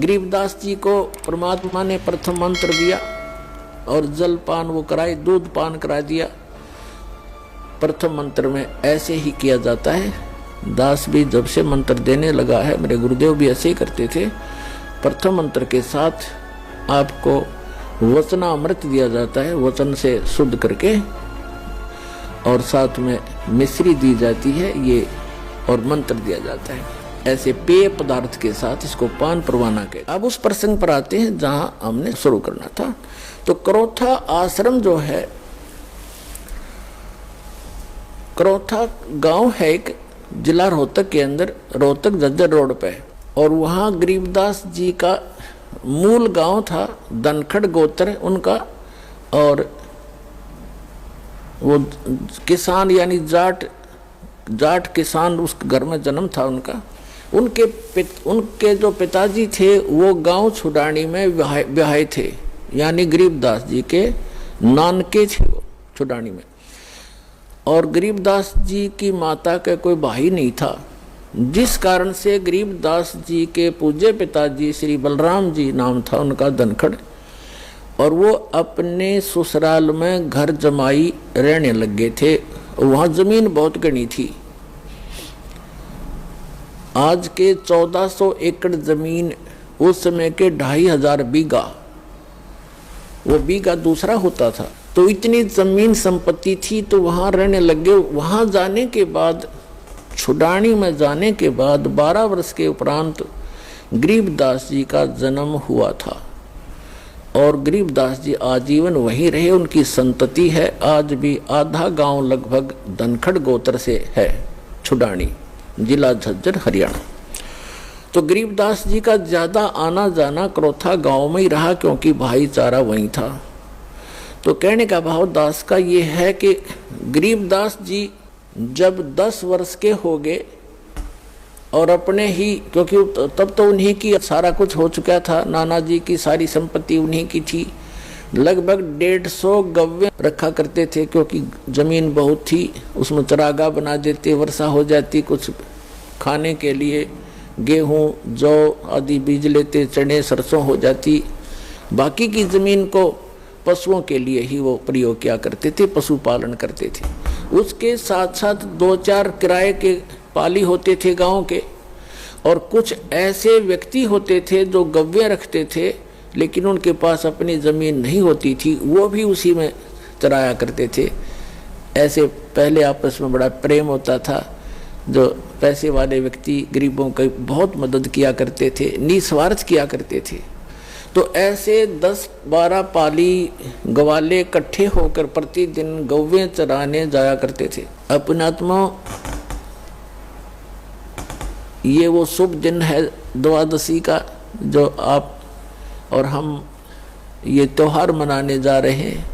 गरीबदास जी को परमात्मा ने प्रथम मंत्र दिया और जल पान वो कराए, दूध पान करा दिया। प्रथम मंत्र में ऐसे ही किया जाता है। दास भी जब से मंत्र देने लगा है, मेरे गुरुदेव भी ऐसे ही करते थे। प्रथम मंत्र के साथ आपको वचनामृत दिया जाता है, वचन से शुद्ध करके, और साथ में मिश्री दी जाती है ये, और मंत्र दिया जाता है। ऐसे पेय पदार्थ के साथ इसको पान परवाना के। अब उस प्रसंग पर आते हैं जहां हमने शुरू करना था। तो क्रोथा आश्रम जो है, क्रोथा गांव है एक, जिला रोहतक के अंदर, रोहतक झज्जर रोड पे, और वहां गरीबदास जी का मूल गांव था, धनखड़ गोत्र उनका, और वो किसान यानी जाट किसान उस घर में जन्म था उनका। उनके जो पिताजी थे वो गांव छुडानी में ब्याहे थे, यानी गरीबदास जी के नानके थे वो छुडानी में। और गरीबदास जी की माता का कोई भाई नहीं था, जिस कारण से गरीबदास जी के पूज्य पिताजी श्री बलराम जी नाम था उनका, धनखड़, और वो अपने ससुराल में घर जमाई रहने लग गए थे। वहाँ जमीन बहुत घनी थी, आज के 1400 एकड़ जमीन, उस समय के 2500 बीघा, वो बीघा दूसरा होता था। तो इतनी जमीन संपत्ति थी, तो वहां रहने लगे। वहां जाने के बाद, छुडानी में जाने के बाद 12 वर्ष के उपरांत गरीबदास जी का जन्म हुआ था, और गरीबदास जी आजीवन वहीं रहे। उनकी संतति है आज भी। आधा गांव लगभग धनखड़ गोत्र से है, छुडानी, जिला झज्जर, हरियाणा। तो गरीबदास जी का ज्यादा आना जाना क्रोथा गांव में ही रहा, क्योंकि भाईचारा वहीं था। तो कहने का भाव दास का ये है कि गरीबदास जी जब 10 वर्ष के हो गए, और अपने ही, क्योंकि तब तो उन्हीं की सारा कुछ हो चुका था, नाना जी की सारी संपत्ति उन्हीं की थी। लगभग 150 गव्य रखा करते थे, क्योंकि जमीन बहुत थी, उसमें चरागाह बना देते, वर्षा हो जाती, कुछ खाने के लिए गेहूं जौ आदि बीज लेते, चने सरसों हो जाती। बाकी की जमीन को पशुओं के लिए ही वो प्रयोग किया करते थे, पशुपालन करते थे। उसके साथ साथ 2-4 किराए के पाली होते थे गांव के, और कुछ ऐसे व्यक्ति होते थे जो गव्य रखते थे, लेकिन उनके पास अपनी जमीन नहीं होती थी, वो भी उसी में चराया करते थे। ऐसे पहले आपस में बड़ा प्रेम होता था। जो पैसे वाले व्यक्ति गरीबों की बहुत मदद किया करते थे, निस्वार्थ किया करते थे। तो ऐसे 10-12 पाली गवाले इकट्ठे होकर प्रतिदिन गौवें चराने जाया करते थे। अपनात्मा, ये वो शुभ दिन है द्वादशी का, जो आप और हम ये त्योहार मनाने जा रहे हैं।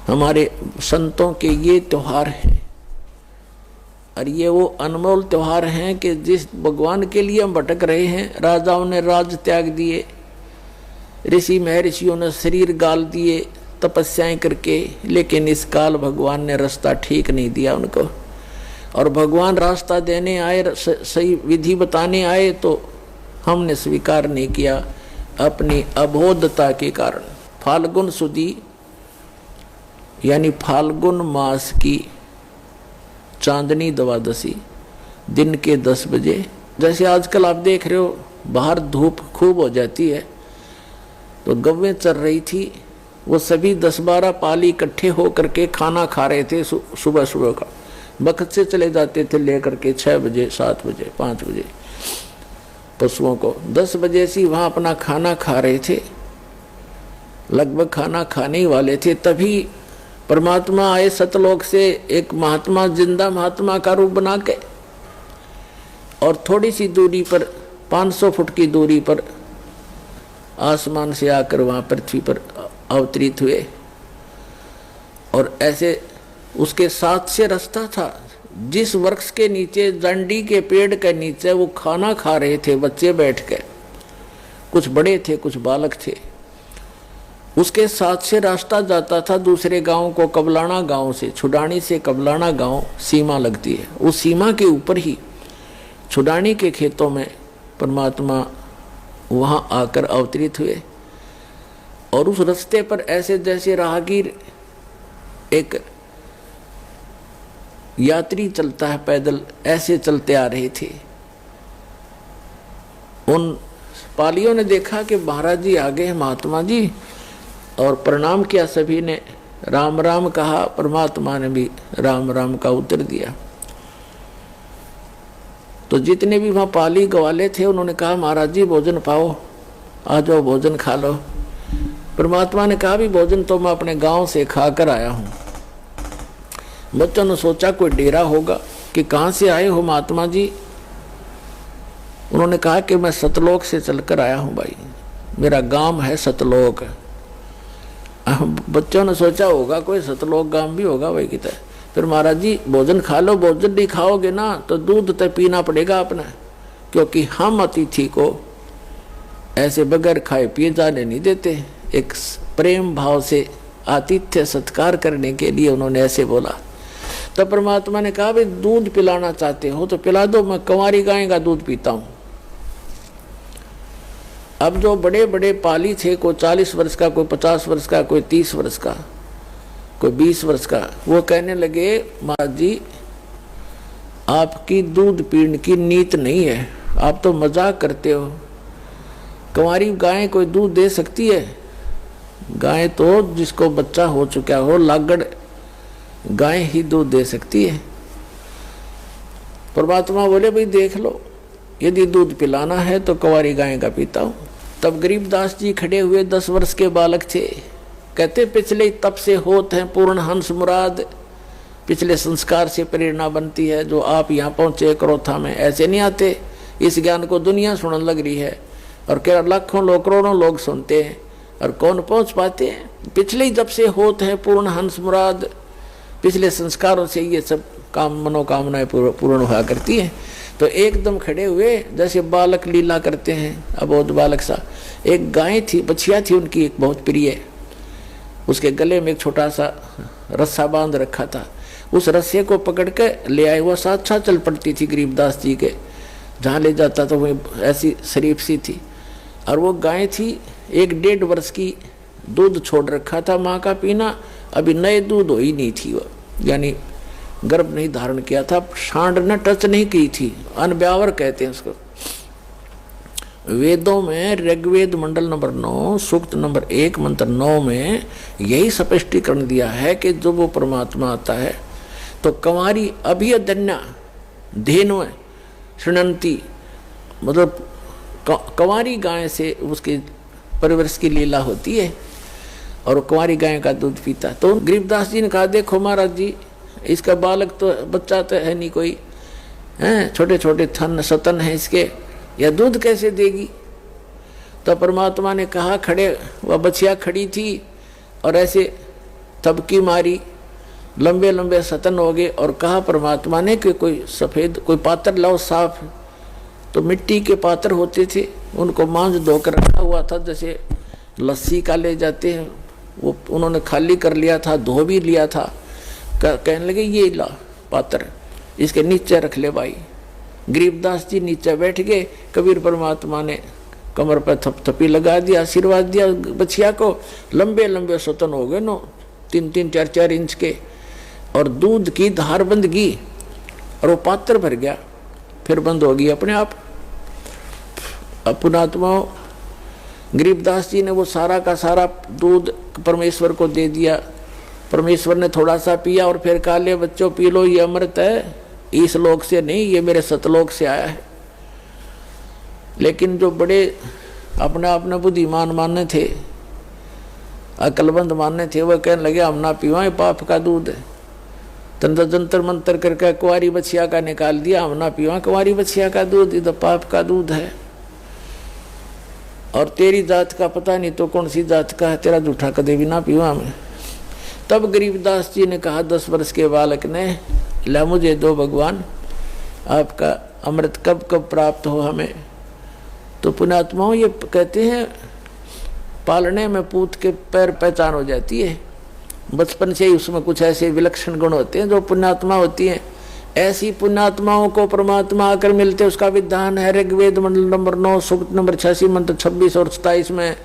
हमारे संतों के ये त्योहार हैं, और ये वो अनमोल त्योहार हैं कि जिस भगवान के लिए हम भटक रहे हैं। राजाओं ने राज त्याग दिए, ऋषि महर्षियों ने शरीर गाल दिए तपस्याएं करके, लेकिन इस काल भगवान ने रास्ता ठीक नहीं दिया उनको। और भगवान रास्ता देने आए, सही विधि बताने आए, तो हमने स्वीकार नहीं किया अपनी अबोधता के कारण। फाल्गुन सुदी यानी फाल्गुन मास की चांदनी द्वादशी दिन के 10 बजे, जैसे आजकल आप देख रहे हो बाहर धूप खूब हो जाती है, तो गव्वें चल रही थी। वो सभी 10-12 पाली इकट्ठे होकर के खाना खा रहे थे। सुबह सुबह का वक्त से चले जाते थे लेकर के 6 बजे, 7 बजे, 5 बजे पशुओं को। 10 बजे से वहाँ अपना खाना खा रहे थे, लगभग खाना खाने ही वाले थे। तभी परमात्मा आए सतलोक से, एक महात्मा, जिंदा महात्मा का रूप बना के, और थोड़ी सी दूरी पर, 500 फुट की दूरी पर आसमान से आकर वहाँ पृथ्वी पर अवतरित हुए। और ऐसे उसके साथ से रास्ता था, जिस वृक्ष के नीचे, जंडी के पेड़ के नीचे वो खाना खा रहे थे बच्चे बैठ के, कुछ बड़े थे कुछ बालक थे। उसके साथ से रास्ता जाता था दूसरे गांव को, कबलाना गांव से, छुडानी से कबलाना गांव सीमा लगती है। उस सीमा के ऊपर ही छुडानी के खेतों में परमात्मा वहां आकर अवतरित हुए। और उस रास्ते पर ऐसे जैसे राहगीर एक यात्री चलता है पैदल, ऐसे चलते आ रहे थे। उन पालियों ने देखा कि महाराज जी आ गए हैं, महात्मा जी, और प्रणाम किया। सभी ने राम राम कहा, परमात्मा ने भी राम राम का उत्तर दिया। तो जितने भी वहाँ पाली ग्वाले थे उन्होंने कहा महाराज जी भोजन पाओ, आ जाओ भोजन खा लो। परमात्मा ने कहा भी भोजन तो मैं अपने गांव से खा कर आया हूँ। बच्चों ने सोचा कोई डेरा होगा कि कहाँ से आए हो महात्मा जी। उन्होंने कहा कि मैं सतलोक से चलकर आया हूँ भाई, मेरा गांव है सतलोक। बच्चों ने सोचा होगा कोई सतलोक गांव भी होगा भाई कितना। फिर महाराज जी भोजन खा लो, भोजन नहीं खाओगे ना तो दूध तो पीना पड़ेगा अपना, क्योंकि हम अतिथि को ऐसे बगैर खाए पिए जाने नहीं देते। एक प्रेम भाव से आतिथ्य सत्कार करने के लिए उन्होंने ऐसे बोला। तो परमात्मा ने कहा भाई दूध पिलाना चाहते हो तो पिला दो, मैं कंवारी गाय का दूध पीता हूँ। अब जो बड़े बड़े पाली थे, कोई 40 वर्ष का, कोई 50 वर्ष का, कोई 30 वर्ष का, कोई 20 वर्ष का, वो कहने लगे महाराज जी आपकी दूध पीने की नीत नहीं है, आप तो मजाक करते हो। कंवारी गाय कोई दूध दे सकती है? गाय तो जिसको बच्चा हो चुका हो, लागड़ गाय ही दूध दे सकती है। परमात्मा बोले भाई देख लो, यदि दूध पिलाना है तो कंवारी गाय का पीता हूँ। तब गरीबदास जी खड़े हुए, 10 वर्ष के बालक थे। कहते पिछले तप से होत हैं पूर्ण हंस मुराद, पिछले संस्कार से प्रेरणा बनती है। जो आप यहाँ पहुँचे क्रोथा में ऐसे नहीं आते, इस ज्ञान को दुनिया सुनने लग रही है और क्या लाखों लोग करोड़ों लोग सुनते हैं और कौन पहुँच पाते हैं। पिछले जब से होत हैं पूर्ण हंस मुराद, पिछले संस्कारों से ये सब काम मनोकामनाएं पूर्ण हुआ करती हैं। तो एकदम खड़े हुए जैसे बालक लीला करते हैं, अबोध बालक सा। एक गाय थी, बछिया थी उनकी एक बहुत प्रिय, उसके गले में एक छोटा सा रस्सा बांध रखा था। उस रस्से को पकड़ के ले आए, वो साथ साथ चल पड़ती थी गरीबदास जी के, जहाँ ले जाता तो वो ऐसी शरीफ सी थी। और वो गाय थी 1-1.5 वर्ष की, दूध छोड़ रखा था माँ का पीना, अभी नए दूध हो ही नहीं थी वो, यानी गर्भ नहीं धारण किया था, सांड ने टच नहीं की थी, अनब्यावर कहते हैं उसको। वेदों में ऋग्वेद मंडल नंबर 9 सूक्त नंबर 1 मंत्र 9 में यही स्पष्टीकरण दिया है कि जब वो परमात्मा आता है तो कंवारी अभियदन्या धेनु शृणंती, मतलब कंवारी गाय से उसकी परिवर्ष की लीला होती है और कुंवारी गाय का दूध पीता। तो गरीबदास जी ने कहा देखो महाराज जी इसका बालक तो बच्चा तो है नहीं कोई, हैं छोटे छोटे थन सतन है इसके, या दूध कैसे देगी। तो परमात्मा ने कहा, खड़े वह बछिया खड़ी थी और ऐसे तबकी मारी, लंबे लंबे सतन हो गए। और कहा परमात्मा ने कि कोई सफ़ेद कोई पात्र लाओ साफ। तो मिट्टी के पात्र होते थे, उनको मांझ धोकर रखा हुआ था, जैसे लस्सी का ले जाते हैं, वो उन्होंने खाली कर लिया था, धो भी लिया था। कहने लगे ये ला पात्र, इसके नीचे रख ले भाई। गरीबदास जी नीचे बैठ गए, कबीर परमात्मा ने कमर पर थपथपी लगा दिया, आशीर्वाद दिया बछिया को। लंबे लंबे सतन हो गए नो, 3-3, 4-4 इंच के, और दूध की धार बंद गई और वो पात्र भर गया, फिर बंद हो गई अपने आप। पुणात्मा गरीबदास जी ने वो सारा का सारा दूध परमेश्वर को दे दिया। परमेश्वर ने थोड़ा सा पिया और फिर कहा ले बच्चों पी लो, ये अमृत है, इस लोक से नहीं, ये मेरे सतलोक से आया है। लेकिन जो बड़े अपना अपना बुद्धिमान मानने थे, अकलबंद मानने थे, वह कहने लगे हम ना पीवाएं, पाप का दूध है। तंत्र जंतर मंत्र करके कुंवारी बछिया का निकाल दिया, हम ना पीवा कुंवारी बछिया का दूध, ये तो पाप का दूध है। और तेरी जात का पता नहीं तो कौन सी जात का है, तेरा जूठा कदे भी ना पीवा मैं। तब गरीबदास जी ने कहा 10 वर्ष के बालक ने, ला मुझे दो भगवान, आपका अमृत कब कब प्राप्त हो हमें। तो पुण्यात्माओं ये कहते हैं पालने में पूत के पैर पहचान हो जाती है, बचपन से ही उसमें कुछ ऐसे विलक्षण गुण होते हैं जो पुण्यात्मा होती हैं। ऐसी पुण्यात्माओं को परमात्मा आकर मिलते, उसका विधान है ऋग्वेद मंडल नंबर 9 सूक्त नंबर 86 मंत्र 26 और 27 में,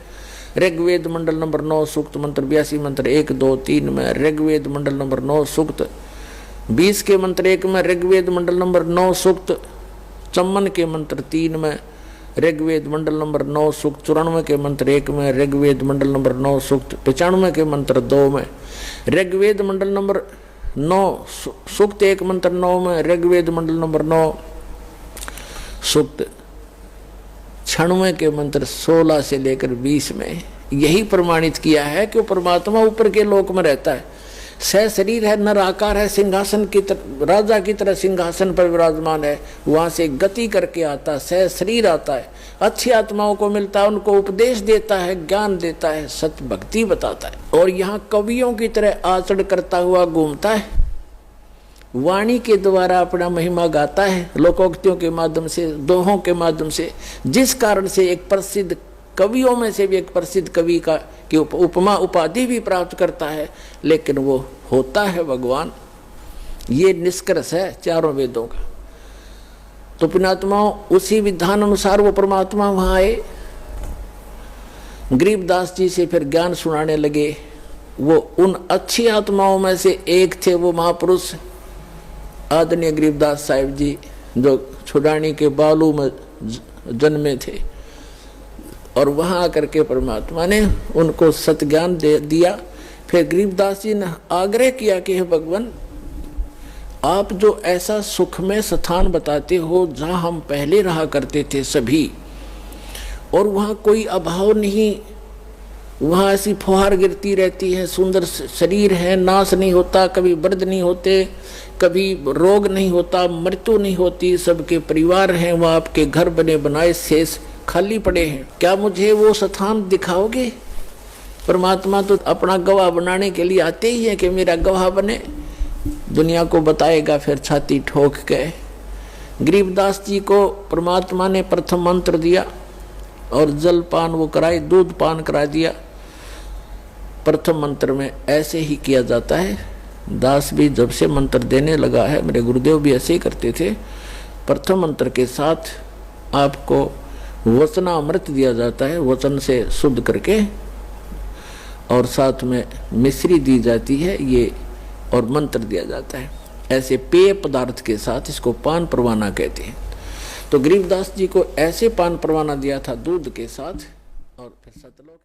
ऋग्वेद मंडल नंबर 9 सूक्त मंत्र 82 मंत्र 1, 2, 3 में, ऋग्वेद मंडल नंबर 9 सूक्त 20 के मंत्र 1 में, ऋग्वेद मंडल नंबर 9 सूक्त 54 के मंत्र 3 में, ऋग्वेद मंडल नंबर 9 सूक्त 94 के मंत्र 1 में, ऋग्वेद मंडल नंबर 9 सूक्त 95 के मंत्र 2 में, ऋग्वेद मंडल नंबर 9 सूक्त 1 मंत्र 9 में, ऋग्वेद मंडल नंबर 9 सूक्त 96 के मंत्र 16 से लेकर 20 में यही प्रमाणित किया है कि वो परमात्मा ऊपर के लोक में रहता है, सह शरीर है, नर आकार है, सिंहासन की तरह राजा की तरह सिंहासन पर विराजमान है, वहां से गति करके आता है, सह शरीर आता है, अच्छी आत्माओं को मिलता है, उनको उपदेश देता है, ज्ञान देता है, सत्य भक्ति बताता है, और यहाँ कवियों की तरह आचरण करता हुआ घूमता है, वाणी के द्वारा अपना महिमा गाता है, लोकोक्तियों के माध्यम से, दोहों के माध्यम से, जिस कारण से एक प्रसिद्ध कवियों में से भी एक प्रसिद्ध कवि का की उपमा उपाधि भी प्राप्त करता है, लेकिन वो होता है भगवान। ये निष्कर्ष है चारों वेदों का। तो पुण्यात्माओं, उसी विधान अनुसार वो परमात्मा वहां आए, गरीबदास जी से फिर ज्ञान सुनाने लगे। वो उन अच्छी आत्माओं में से एक थे, वो महापुरुष आदरणीय गरीबदास साहिब जी, जो छुड़ानी के बालू में जन्मे थे, और वहां आकर के परमात्मा ने उनको सतज्ञान दे दिया। फिर गरीबदास जी ने आग्रह किया कि हे भगवान, आप जो ऐसा सुखमय स्थान बताते हो जहां हम पहले रहा करते थे सभी, और वहां कोई अभाव नहीं, वहां ऐसी फुहार गिरती रहती है, सुंदर शरीर है, नाश नहीं होता, कभी व्रत नहीं होते, कभी रोग नहीं होता, मृत्यु नहीं होती, सबके परिवार हैं, वहां आपके घर बने बनाए शेष खाली पड़े हैं, क्या मुझे वो स्थान दिखाओगे? परमात्मा तो अपना गवाह बनाने के लिए आते ही है कि मेरा गवाह बने, दुनिया को बताएगा। फिर छाती ठोक के गरीबदास जी को परमात्मा ने प्रथम मंत्र दिया और जल पान वो कराए, दूध पान करा दिया। प्रथम मंत्र में ऐसे ही किया जाता है, दास भी जब से मंत्र देने लगा है, मेरे गुरुदेव भी ऐसे ही करते थे। प्रथम मंत्र के साथ आपको वचनामृत दिया जाता है, वचन से शुद्ध करके, और साथ में मिश्री दी जाती है ये, और मंत्र दिया जाता है। ऐसे पेय पदार्थ के साथ इसको पान परवाना कहते हैं। तो गरीबदास जी को ऐसे पान परवाना दिया था दूध के साथ, और फिर सतलोक